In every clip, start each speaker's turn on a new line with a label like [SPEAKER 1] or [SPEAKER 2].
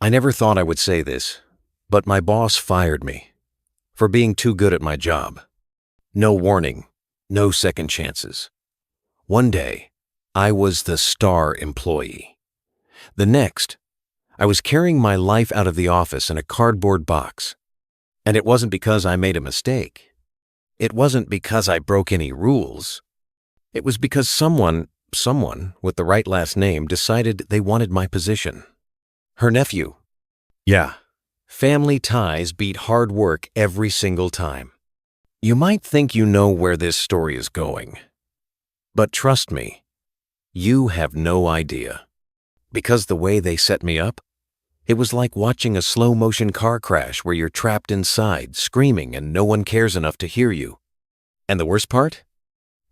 [SPEAKER 1] I never thought I would say this, but my boss fired me for being too good at my job. No warning, no second chances. One day, I was the star employee. The next, I was carrying my life out of the office in a cardboard box. And it wasn't because I made a mistake. It wasn't because I broke any rules. It was because someone with the right last name decided they wanted my position. Her nephew. Yeah, family ties beat hard work every single time. You might think you know where this story is going. But trust me, you have no idea. Because the way they set me up, it was like watching a slow-motion car crash where you're trapped inside, screaming, and no one cares enough to hear you. And the worst part?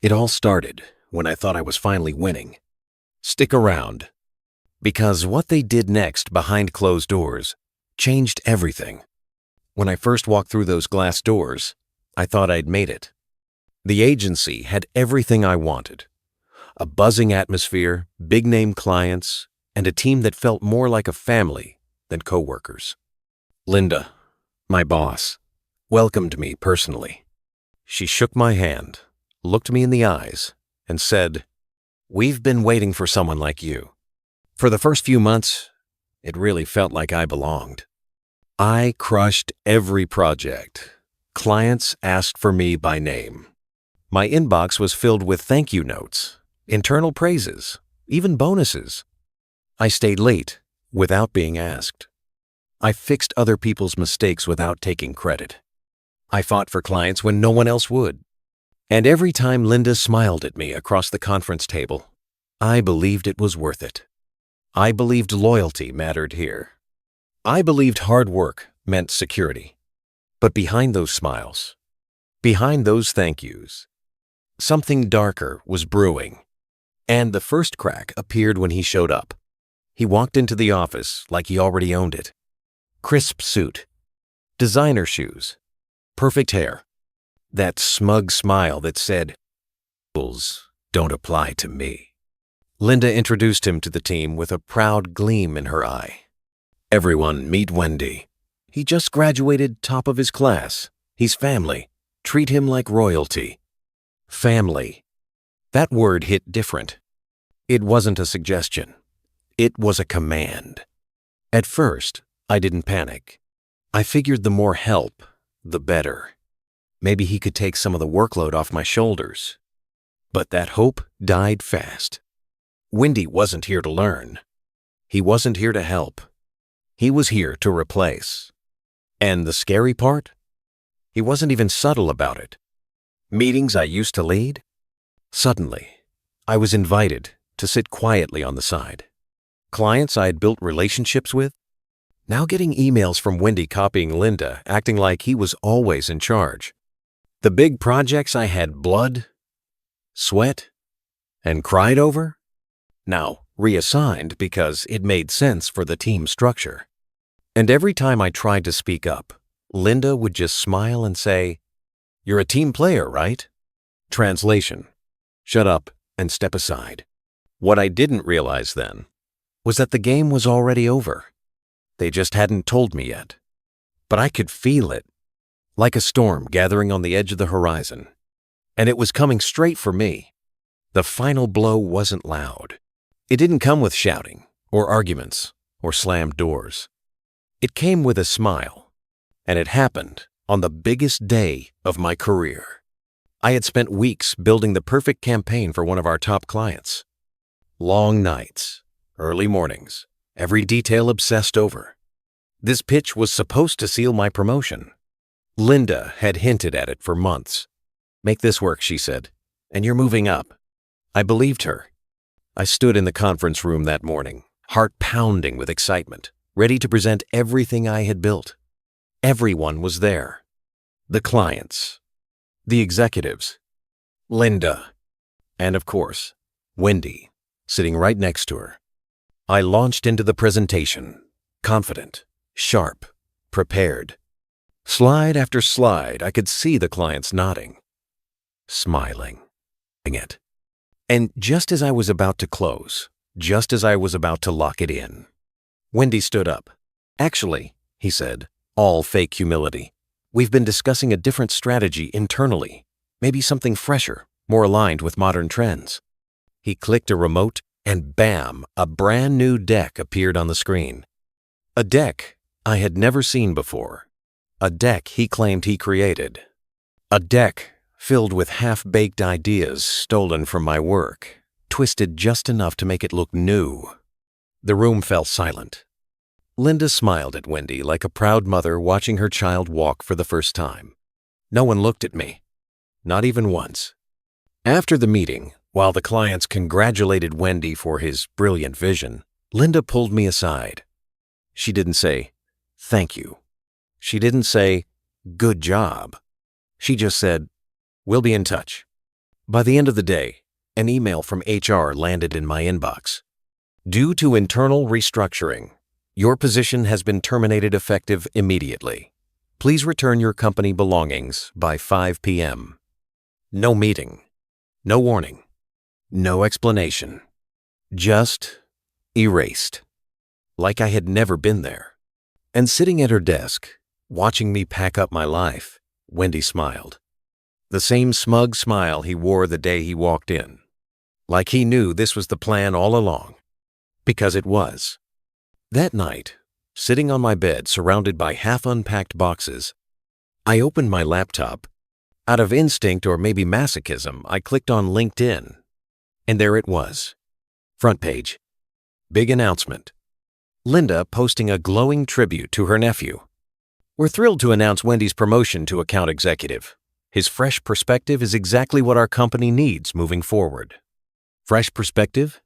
[SPEAKER 1] It all started when I thought I was finally winning. Stick around. Because what they did next behind closed doors changed everything. When I first walked through those glass doors, I thought I'd made it. The agency had everything I wanted. A buzzing atmosphere, big-name clients, and a team that felt more like a family than co-workers. Linda, my boss, welcomed me personally. She shook my hand, looked me in the eyes, and said, "We've been waiting for someone like you." For the first few months, it really felt like I belonged. I crushed every project. Clients asked for me by name. My inbox was filled with thank you notes, internal praises, even bonuses. I stayed late without being asked. I fixed other people's mistakes without taking credit. I fought for clients when no one else would. And every time Linda smiled at me across the conference table, I believed it was worth it. I believed loyalty mattered here. I believed hard work meant security. But behind those smiles, behind those thank yous, something darker was brewing. And the first crack appeared when he showed up. He walked into the office like he already owned it. Crisp suit, designer shoes, perfect hair, that smug smile that said, "Rules don't apply to me." Linda introduced him to the team with a proud gleam in her eye. "Everyone, meet Wendy. He just graduated top of his class. He's family. Treat him like royalty." Family. That word hit different. It wasn't a suggestion. It was a command. At first, I didn't panic. I figured the more help, the better. Maybe he could take some of the workload off my shoulders. But that hope died fast. Wendy wasn't here to learn. He wasn't here to help. He was here to replace. And the scary part? He wasn't even subtle about it. Meetings I used to lead? Suddenly, I was invited to sit quietly on the side. Clients I had built relationships with? Now getting emails from Wendy copying Linda, acting like he was always in charge. The big projects I had blood, sweat, and cried over? Now reassigned because it made sense for the team structure. And every time I tried to speak up, Linda would just smile and say, "You're a team player, right?" Translation: shut up and step aside. What I didn't realize then was that the game was already over. They just hadn't told me yet. But I could feel it, like a storm gathering on the edge of the horizon. And it was coming straight for me. The final blow wasn't loud. It didn't come with shouting, or arguments, or slammed doors. It came with a smile, and it happened on the biggest day of my career. I had spent weeks building the perfect campaign for one of our top clients. Long nights, early mornings, every detail obsessed over. This pitch was supposed to seal my promotion. Linda had hinted at it for months. "Make this work," she said, "and you're moving up." I believed her. I stood in the conference room that morning, heart pounding with excitement, ready to present everything I had built. Everyone was there. The clients, the executives, Linda, and of course, Wendy, sitting right next to her. I launched into the presentation, confident, sharp, prepared. Slide after slide, I could see the clients nodding, smiling, it. And just as I was about to close, just as I was about to lock it in, Wendy stood up. Actually, he said, all fake humility, we've been discussing a different strategy internally, maybe something fresher, more aligned with modern trends. He clicked a remote, and bam, a brand new deck appeared on the screen. A deck I had never seen before. A deck he claimed he created. A deck filled with half-baked ideas stolen from my work, twisted just enough to make it look new. The room fell silent. Linda smiled at Wendy like a proud mother watching her child walk for the first time. No one looked at me, not even once. After the meeting, while the clients congratulated Wendy for his brilliant vision, Linda pulled me aside. She didn't say, "Thank you." She didn't say, "Good job." She just said, "We'll be in touch." By the end of the day, an email from HR landed in my inbox. Due to internal restructuring, your position has been terminated effective immediately. Please return your company belongings by 5 p.m. No meeting, no warning, no explanation. Just erased. Like I had never been there. And sitting at her desk, watching me pack up my life, Wendy smiled. The same smug smile he wore the day he walked in. Like he knew this was the plan all along. Because it was. That night, sitting on my bed surrounded by half-unpacked boxes, I opened my laptop. Out of instinct or maybe masochism, I clicked on LinkedIn. And there it was. Front page. Big announcement. Linda posting a glowing tribute to her nephew. We're thrilled to announce Wendy's promotion to account executive. His fresh perspective is exactly what our company needs moving forward. Fresh perspective?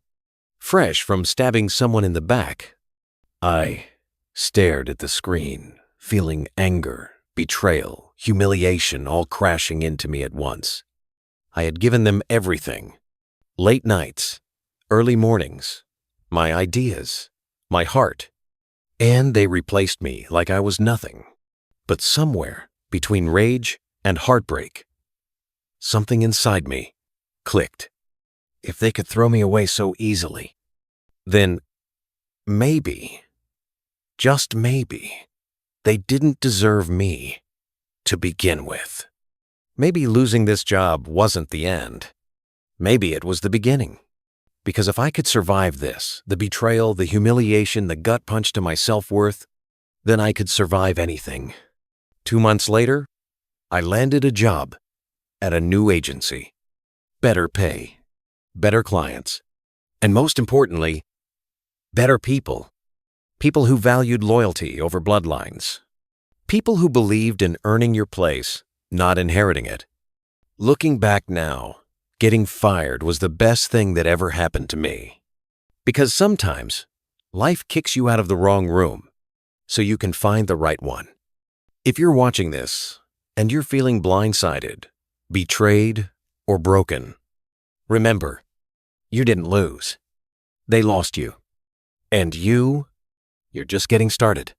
[SPEAKER 1] Fresh from stabbing someone in the back. I stared at the screen, feeling anger, betrayal, humiliation all crashing into me at once. I had given them everything. Late nights, early mornings, my ideas, my heart, and they replaced me like I was nothing. But somewhere between rage and heartbreak, something inside me clicked. If they could throw me away so easily, then maybe, just maybe, they didn't deserve me to begin with. Maybe losing this job wasn't the end. Maybe it was the beginning. Because if I could survive this, the betrayal, the humiliation, the gut punch to my self-worth, then I could survive anything. 2 months later, I landed a job at a new agency. Better pay, better clients, and most importantly, better people. People who valued loyalty over bloodlines. People who believed in earning your place, not inheriting it. Looking back now, getting fired was the best thing that ever happened to me. Because sometimes, life kicks you out of the wrong room, so you can find the right one. If you're watching this, and you're feeling blindsided, betrayed, or broken, remember, you didn't lose. They lost you. And you're just getting started.